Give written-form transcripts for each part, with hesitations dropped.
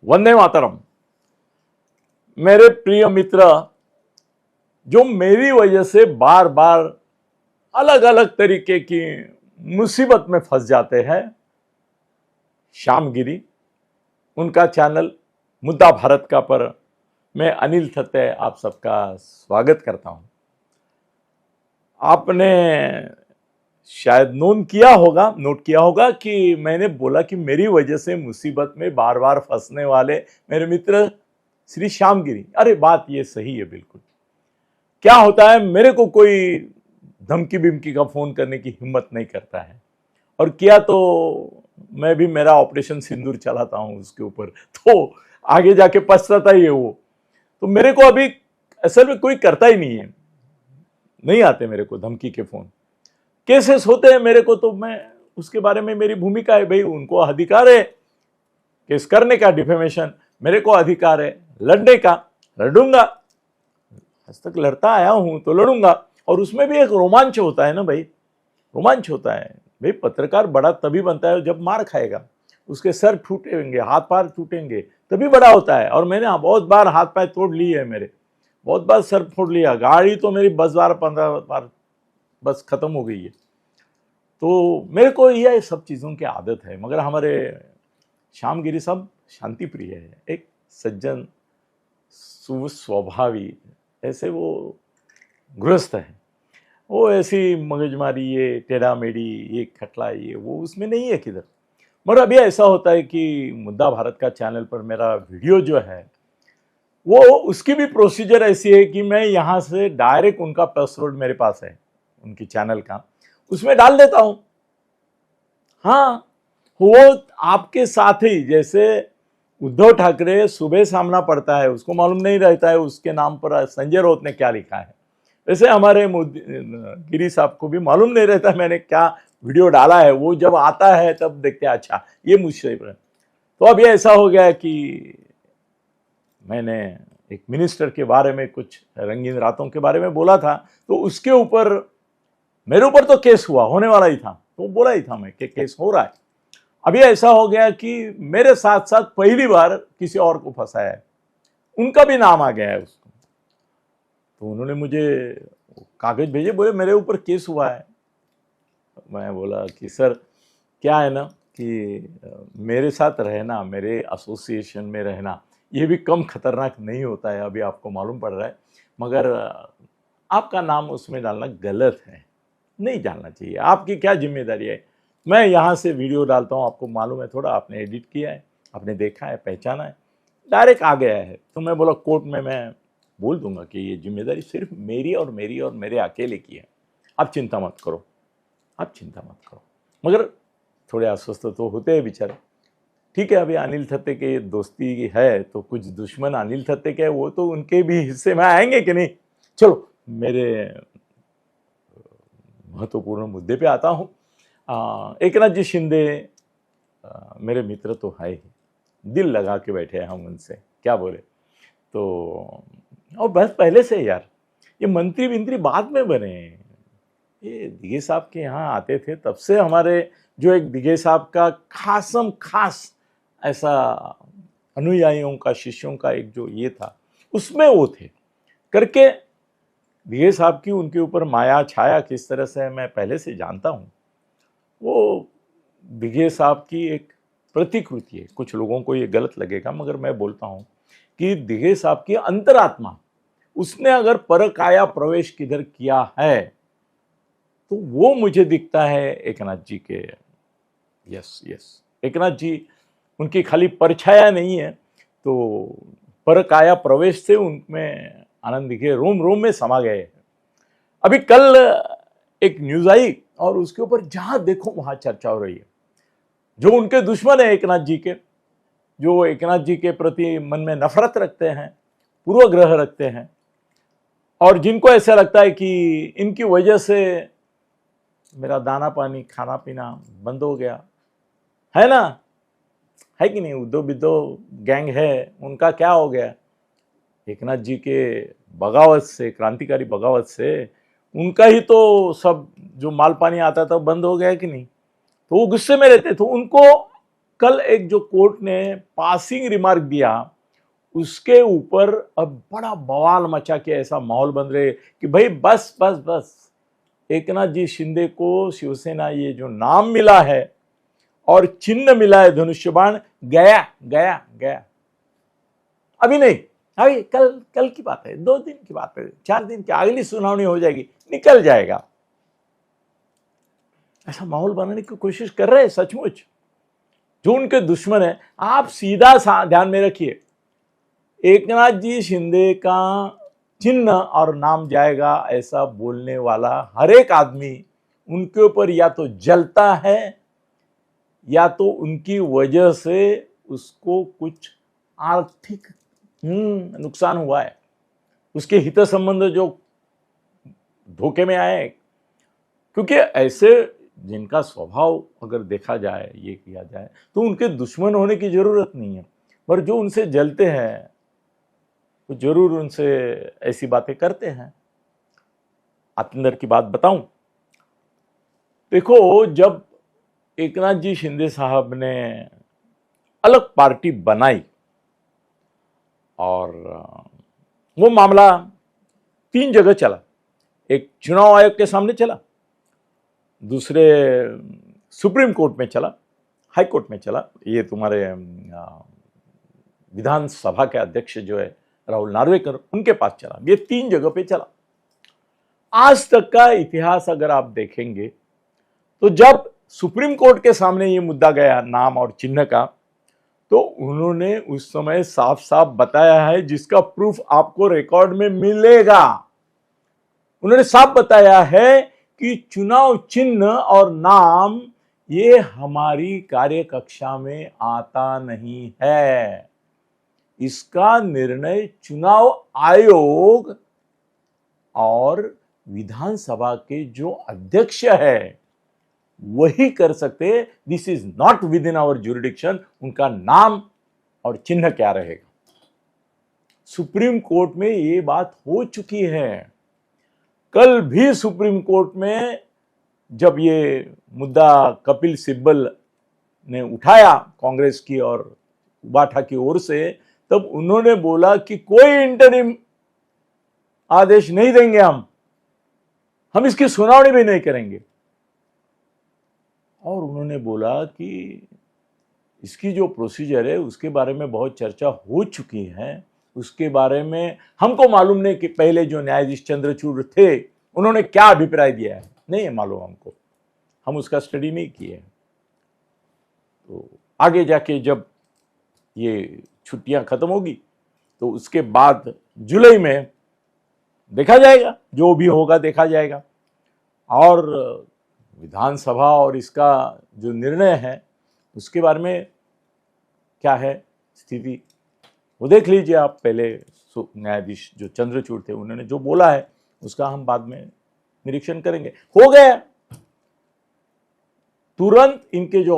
वंदे मातरम। मेरे प्रिय मित्र, जो मेरी वजह से बार बार अलग अलग तरीके की मुसीबत में फंस जाते हैं, श्यामगिरी, उनका चैनल मुद्दा भारत का पर मैं अनिल थत्ते आप सबका स्वागत करता हूं। आपने शायद नोट किया होगा कि मैंने बोला कि मेरी वजह से मुसीबत में बार बार फंसने वाले मेरे मित्र श्री श्यामगिरी। अरे बात ये सही है बिल्कुल। क्या होता है, मेरे को कोई धमकी बिमकी का फोन करने की हिम्मत नहीं करता है, और किया तो मैं भी मेरा ऑपरेशन सिंदूर चलाता हूं उसके ऊपर, तो आगे जाके पछताता ही है वो। तो मेरे को अभी असल में कोई करता ही नहीं है, नहीं आते मेरे को धमकी के फोन। केसेस होते हैं मेरे को, तो मैं उसके बारे में मेरी भूमिका है, भाई उनको अधिकार है केस करने का, डिफेमेशन, मेरे को अधिकार है लड़ने का, लड़ूंगा। आज तक लड़ता आया हूं तो लड़ूंगा। और उसमें भी एक रोमांच होता है ना भाई, रोमांच होता है भाई। पत्रकार बड़ा तभी बनता है जब मार खाएगा, उसके सर टूटेंगे, हाथ पैर टूटेंगे, तभी बड़ा होता है। और मैंने बहुत बार हाथ पैर तोड़ लिए है मेरे, बहुत बार सर फोड़ लिया, गाड़ी तो मेरी 10-15 बार बस खत्म हो गई है। तो मेरे को यह सब चीज़ों की आदत है। मगर हमारे श्यामगिरी साहब शांति प्रिय है, एक सज्जन सुस्वभावी, ऐसे वो गृहस्थ है। वो ऐसी मगजमारी, ये टेढ़ा मेढ़ी, ये खटला, ये वो उसमें नहीं है किधर। मगर अभी ऐसा होता है कि मुद्दा भारत का चैनल पर मेरा वीडियो जो है वो, उसकी भी प्रोसीजर ऐसी है कि मैं यहाँ से डायरेक्ट उनका पासवर्ड मेरे पास है उनकी चैनल का, उसमें डाल देता हूं। हाँ, वो आपके साथ ही, जैसे उद्धव ठाकरे सुबह सामना पड़ता है, उसको मालूम नहीं रहता है उसके नाम पर संजय राउत ने क्या लिखा है, वैसे हमारे गिरी साहब को भी मालूम नहीं रहता मैंने क्या वीडियो डाला है। वो जब आता है तब देखते हैं, अच्छा ये मुझसे। तो अब ये ऐसा हो गया कि मैंने एक मिनिस्टर के बारे में, कुछ रंगीन रातों के बारे में बोला था, तो उसके ऊपर, मेरे ऊपर तो केस होने वाला ही था, तो बोला ही था मैं कि केस हो रहा है। अभी ऐसा हो गया कि मेरे साथ साथ पहली बार किसी और को फंसाया है, उनका भी नाम आ गया है उसको। तो उन्होंने मुझे कागज भेजे, बोले मेरे ऊपर केस हुआ है। मैं बोला कि सर क्या है ना कि मेरे साथ रहना, मेरे एसोसिएशन में रहना, ये भी कम खतरनाक नहीं होता है, अभी आपको मालूम पड़ रहा है। मगर आपका नाम उसमें डालना गलत है, नहीं डालना चाहिए। आपकी क्या जिम्मेदारी है? मैं यहाँ से वीडियो डालता हूँ, आपको मालूम है थोड़ा, आपने एडिट किया है, आपने देखा है, पहचाना है, डायरेक्ट आ गया है। तो मैं बोला कोर्ट में मैं बोल दूंगा कि ये जिम्मेदारी सिर्फ मेरी और मेरे अकेले की है, आप चिंता मत करो, आप चिंता मत करो। मगर थोड़े अस्वस्थ तो होते हैं बेचारे। ठीक है, अभी अनिल थत्ते के दोस्ती है, तो कुछ दुश्मन अनिल थत्ते के, वो तो उनके भी हिस्से में आएंगे कि नहीं। चलो मेरे महत्वपूर्ण मुद्दे पे आता हूँ। एकनाथ जी शिंदे मेरे मित्र तो है ही, दिल लगा के बैठे हैं हम उनसे, क्या बोले। तो और बस पहले से यार, ये मंत्री विंत्री बाद में बने, ये दिघे साहब के यहाँ आते थे तब से हमारे, जो एक दिघे साहब का खास ऐसा अनुयायियों का, शिष्यों का एक जो ये था, उसमें वो थे करके। दिघे साहब की उनके ऊपर माया छाया किस तरह से मैं पहले से जानता हूँ। वो दिघे साहब की एक प्रतिकृति है। कुछ लोगों को ये गलत लगेगा, मगर मैं बोलता हूँ कि दिघे साहब की अंतरात्मा, उसने अगर परकाया प्रवेश किधर किया है, तो वो मुझे दिखता है एकनाथ जी के। यस, एकनाथ जी, उनकी खाली परछाया नहीं है, तो परकाया प्रवेश से उनमें आनंद दिघे रोम रोम में समा गए। अभी कल एक न्यूज आई और उसके ऊपर जहां देखो वहां चर्चा हो रही है। जो उनके दुश्मन है एकनाथ जी के, जो एकनाथ जी के प्रति मन में नफरत रखते हैं, पूर्वग्रह रखते हैं, और जिनको ऐसा लगता है कि इनकी वजह से मेरा दाना पानी खाना पीना बंद हो गया है ना, है कि नहीं। उद्धव बिद्धव गैंग है, उनका क्या हो गया? एकनाथ जी के बगावत से, क्रांतिकारी बगावत से उनका ही तो सब जो माल पानी आता था बंद हो गया कि नहीं। तो वो गुस्से में रहते, तो उनको कल एक जो कोर्ट ने पासिंग रिमार्क दिया उसके ऊपर अब बड़ा बवाल मचा के ऐसा माहौल बन रहे कि भाई बस बस बस, एकनाथ जी शिंदे को शिवसेना ये जो नाम मिला है और चिन्ह मिला है धनुष्य बाण, गया गया गया, अभी नहीं, अभी कल कल की बात है, 2 दिन की बात है, 4 दिन की अगली सुनावनी हो जाएगी, निकल जाएगा। ऐसा माहौल बनाने की कोशिश कर रहे हैं सचमुच जो उनके दुश्मन है। आप सीधा ध्यान में रखिए, एकनाथ जी शिंदे का चिन्ह और नाम जाएगा ऐसा बोलने वाला हर एक आदमी उनके ऊपर या तो जलता है या तो उनकी वजह से उसको कुछ आर्थिक नुकसान हुआ है, उसके हित संबंध जो धोखे में आए। क्योंकि ऐसे जिनका स्वभाव अगर देखा जाए, ये किया जाए, तो उनके दुश्मन होने की जरूरत नहीं है, पर जो उनसे जलते हैं वो जरूर उनसे ऐसी बातें करते हैं। अंदर की बात बताऊं, देखो जब एकनाथ जी शिंदे साहब ने अलग पार्टी बनाई और वो मामला 3 जगह चला, एक चुनाव आयोग के सामने चला, दूसरे सुप्रीम कोर्ट में चला, हाई कोर्ट में चला, ये तुम्हारे विधानसभा के अध्यक्ष जो है राहुल नार्वेकर, उनके पास चला, ये 3 जगह पे चला। आज तक का इतिहास अगर आप देखेंगे तो जब सुप्रीम कोर्ट के सामने ये मुद्दा गया नाम और चिन्ह का, तो उन्होंने उस समय साफ साफ बताया है, जिसका प्रूफ आपको रिकॉर्ड में मिलेगा। उन्होंने साफ बताया है कि चुनाव चिन्ह और नाम ये हमारी कार्यकक्षा में आता नहीं है, इसका निर्णय चुनाव आयोग और विधानसभा के जो अध्यक्ष है वही कर सकते। This is not within our jurisdiction, उनका नाम और चिन्ह क्या रहेगा। सुप्रीम कोर्ट में ये बात हो चुकी है। कल भी सुप्रीम कोर्ट में जब ये मुद्दा कपिल सिब्बल ने उठाया कांग्रेस की और बाठा की ओर से, तब उन्होंने बोला कि कोई इंटरिम आदेश नहीं देंगे, हम इसकी सुनावनी भी नहीं करेंगे। और उन्होंने बोला कि इसकी जो प्रोसीजर है उसके बारे में बहुत चर्चा हो चुकी है, उसके बारे में हमको मालूम नहीं कि पहले जो न्यायाधीश चंद्रचूड़ थे उन्होंने क्या अभिप्राय दिया है, नहीं है मालूम हमको, हम उसका स्टडी नहीं किए। तो आगे जाके जब ये छुट्टियां खत्म होगी तो उसके बाद जुलाई में देखा जाएगा, जो भी होगा देखा जाएगा। और विधानसभा और इसका जो निर्णय है उसके बारे में क्या है स्थिति, वो देख लीजिए आप। पहले न्यायाधीश जो चंद्रचूड़ थे उन्होंने जो बोला है उसका हम बाद में निरीक्षण करेंगे। हो गया, तुरंत इनके जो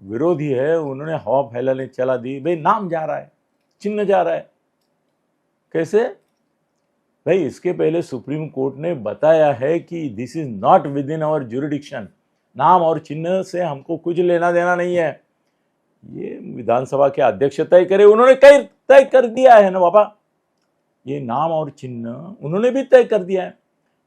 विरोधी है उन्होंने हवा फैलाने चला दी, भाई नाम जा रहा है, चिन्ह जा रहा है। कैसे भाई, इसके पहले सुप्रीम कोर्ट ने बताया है कि this is not within our jurisdiction, नाम और चिन्ह से हमको कुछ लेना देना नहीं है, ये विधानसभा के अध्यक्ष तय करे। उन्होंने कई तय कर दिया है ना बाबा, ये नाम और चिन्ह उन्होंने भी तय कर दिया है,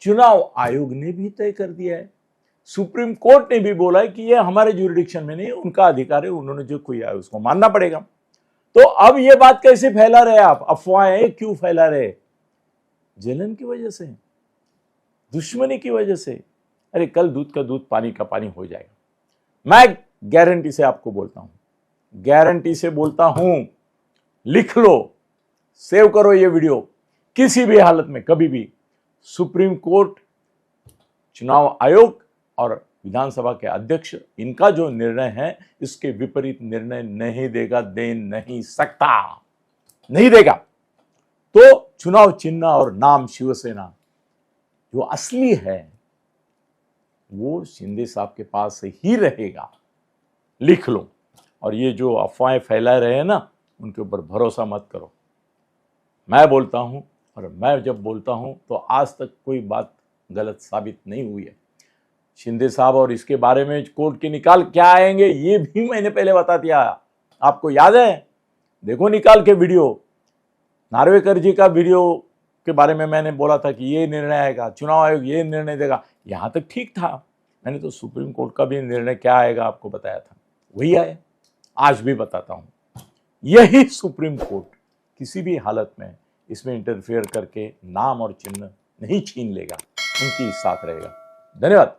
चुनाव आयोग ने भी तय कर दिया है, सुप्रीम कोर्ट ने भी बोला है कि ये हमारे ज्यूरिडिक्शन में नहीं, उनका अधिकार है, उन्होंने जो किया है उसको मानना पड़ेगा। तो अब ये बात कैसे फैला रहे आप, अफवाहें क्यों फैला रहे? जलन की वजह से, दुश्मनी की वजह से। अरे कल दूध का दूध पानी का पानी हो जाएगा, मैं गारंटी से आपको बोलता हूं, गारंटी से बोलता हूं। लिख लो, सेव करो ये वीडियो, किसी भी हालत में कभी भी सुप्रीम कोर्ट, चुनाव आयोग और विधानसभा के अध्यक्ष, इनका जो निर्णय है इसके विपरीत निर्णय नहीं देगा, दे नहीं सकता, नहीं देगा। तो चुनाव चिन्ह और नाम शिवसेना जो असली है वो शिंदे साहब के पास ही रहेगा, लिख लो। और ये जो अफवाहें फैला रहे हैं ना, उनके ऊपर भरोसा मत करो। मैं बोलता हूं, और मैं जब बोलता हूं तो आज तक कोई बात गलत साबित नहीं हुई है। शिंदे साहब और इसके बारे में कोर्ट के निकाल क्या आएंगे ये भी मैंने पहले बता दिया। आपको याद है? देखो निकाल के वीडियो, नार्वेकर जी का वीडियो के बारे में मैंने बोला था कि ये निर्णय आएगा, चुनाव आयोग ये निर्णय देगा, यहां तक ठीक था। मैंने तो सुप्रीम कोर्ट का भी निर्णय क्या आएगा आपको बताया था, वही आया। आज भी बताता हूं, यही सुप्रीम कोर्ट किसी भी हालत में इसमें इंटरफेयर करके नाम और चिन्ह नहीं छीन लेगा, उनकी साथ रहेगा। धन्यवाद।